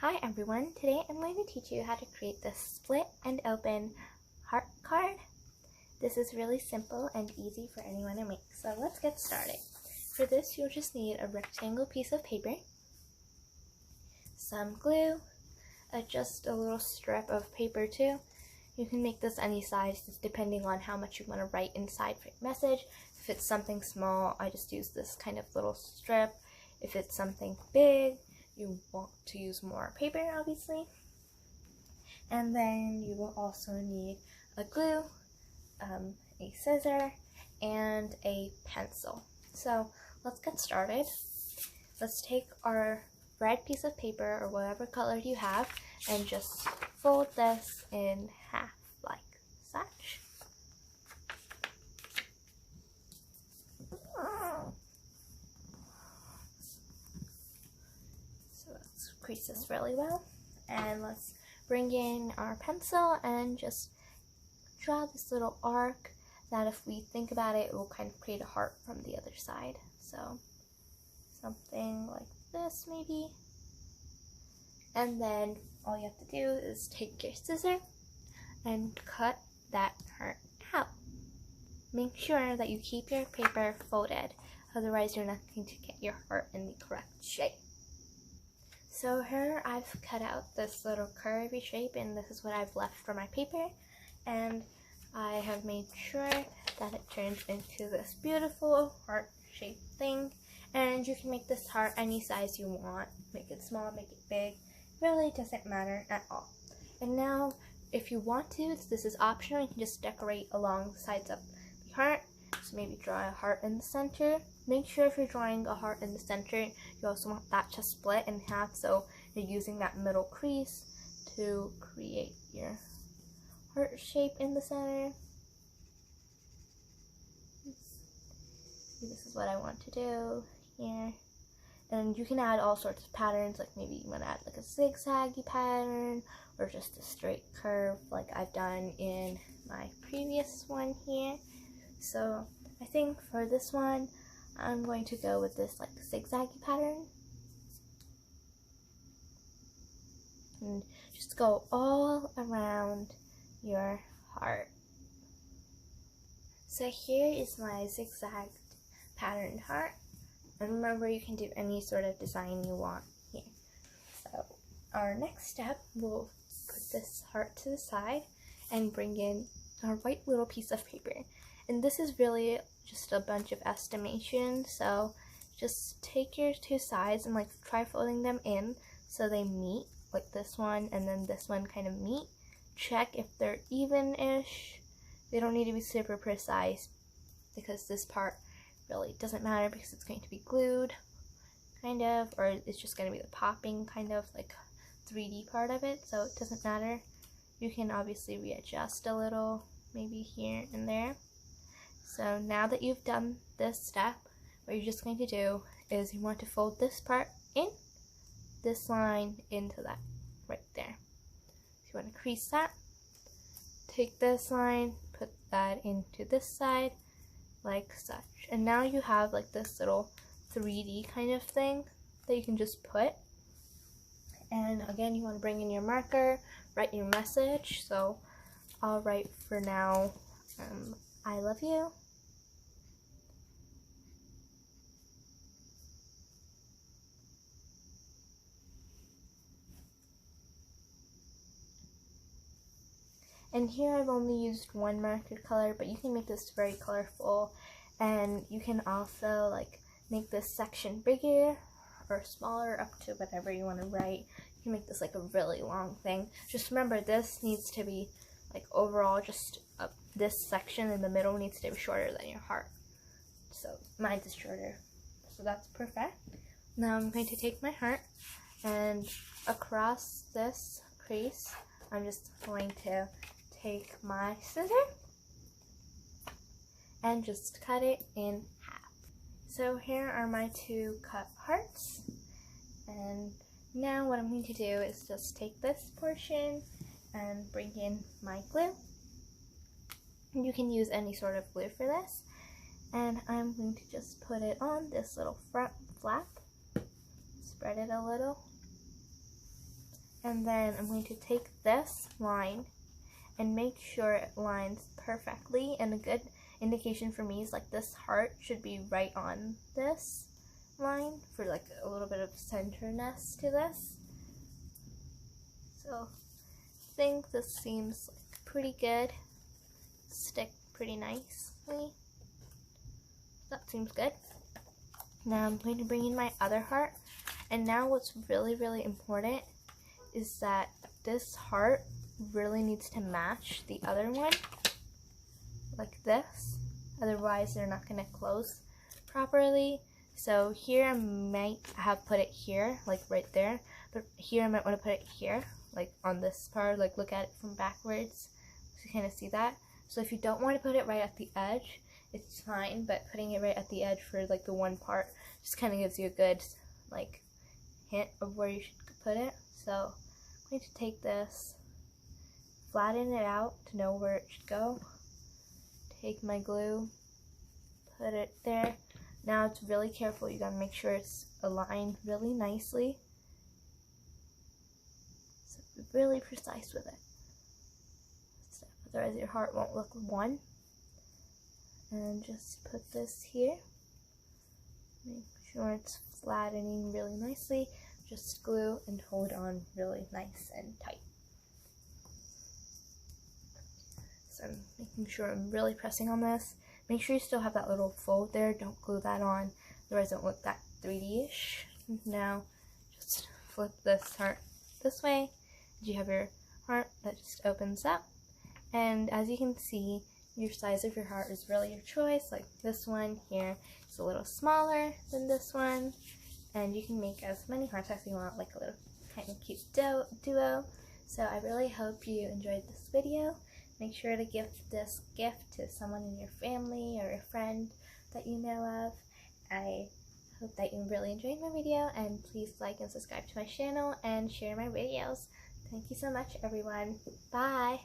Hi everyone, today I'm going to teach you how to create this split and open heart card. This is really simple and easy for anyone to make, so let's get started. For this you'll just need a rectangle piece of paper, some glue, just a little strip of paper too. You can make this any size just depending on how much you want to write inside for your message. If it's something small, I just use this kind of little strip. If it's something big, you want to use more paper, obviously. And then you will also need a glue, a scissor, and a pencil. So let's get started. Let's take our red piece of paper or whatever color you have and just fold this in half like such. So let's crease this really well, and let's bring in our pencil and just draw this little arc that, if we think about it, will kind of create a heart from the other side. So something like this maybe. And then all you have to do is take your scissor and cut that heart out. Make sure that you keep your paper folded, otherwise you're not going to get your heart in the correct shape. So here I've cut out this little curvy shape, and this is what I've left for my paper, and I have made sure that it turns into this beautiful heart shaped thing. And you can make this heart any size you want. Make it small, make it big, really doesn't matter at all. And now if you want to, this is optional, you can just decorate along the sides of the heart. So maybe draw a heart in the center. Make sure if you're drawing a heart in the center, you also want that to split in half, so you're using that middle crease to create your heart shape in the center. This is what I want to do here. And you can add all sorts of patterns, like maybe you want to add like a zigzaggy pattern or just a straight curve like I've done in my previous one here. So I think for this one, I'm going to go with this like zigzaggy pattern. And just go all around your heart. So here is my zigzag patterned heart. And remember, you can do any sort of design you want here. So our next step, we'll put this heart to the side and bring in our white little piece of paper. And this is really just a bunch of estimation, so just take your two sides and like try folding them in so they meet, like this one and then this one kind of meet. Check if they're even-ish. They don't need to be super precise because this part really doesn't matter because it's going to be glued, kind of, or it's just going to be the popping kind of like 3D part of it, so it doesn't matter. You can obviously readjust a little, maybe here and there. So now that you've done this step, what you're just going to do is you want to fold this part in, this line into that right there. So you want to crease that, take this line, put that into this side like such. And now you have like this little 3D kind of thing that you can just put. And again, you want to bring in your marker, write your message. So I'll write for now, I love you. And here I've only used one marker color, but you can make this very colorful, and you can also like make this section bigger or smaller up to whatever you want to write. You can make this like a really long thing. Just remember, this needs to be like overall just this section in the middle needs to be shorter than your heart. So mine is shorter, so that's perfect. Now I'm going to take my heart, and across this crease I'm just going to take my scissor and just cut it in half. So here are my two cut hearts, and now what I'm going to do is just take this portion and bring in my glue. You can use any sort of glue for this, and I'm going to just put it on this little front flap, spread it a little, And then I'm going to take this line and make sure it lines perfectly. And a good indication for me is like this heart should be right on this line for like a little bit of centerness to this. So I think this seems like pretty good. Stick pretty nicely. That seems good. Now I'm going to bring in my other heart. And now what's really, really important is that this heart really needs to match the other one, like this. Otherwise, they're not going to close properly. So here I might have put it here, like right there. But here I might want to put it here, like on this part, like look at it from backwards. So you kind of see that. So if you don't want to put it right at the edge, it's fine. But putting it right at the edge for like the one part just kind of gives you a good like hint of where you should put it. So I'm going to take this, flatten it out to know where it should go. Take my glue, put it there. Now it's really careful. You gotta make sure it's aligned really nicely. So be really precise with it. So otherwise your heart won't look one. And just put this here. Make sure it's flattening really nicely. Just glue and hold on really nice and tight. So I'm making sure I'm really pressing on this. Make sure you still have that little fold there. Don't glue that on, otherwise it won't look that 3D-ish. Now just flip this heart this way. You have your heart that just opens up. And as you can see, your size of your heart is really your choice. Like this one here is a little smaller than this one. And you can make as many hearts as you want, like a little kind of cute duo. So I really hope you enjoyed this video. Make sure to gift this gift to someone in your family or a friend that you know of. I hope that you really enjoyed my video, and please like and subscribe to my channel and share my videos. Thank you so much, everyone. Bye!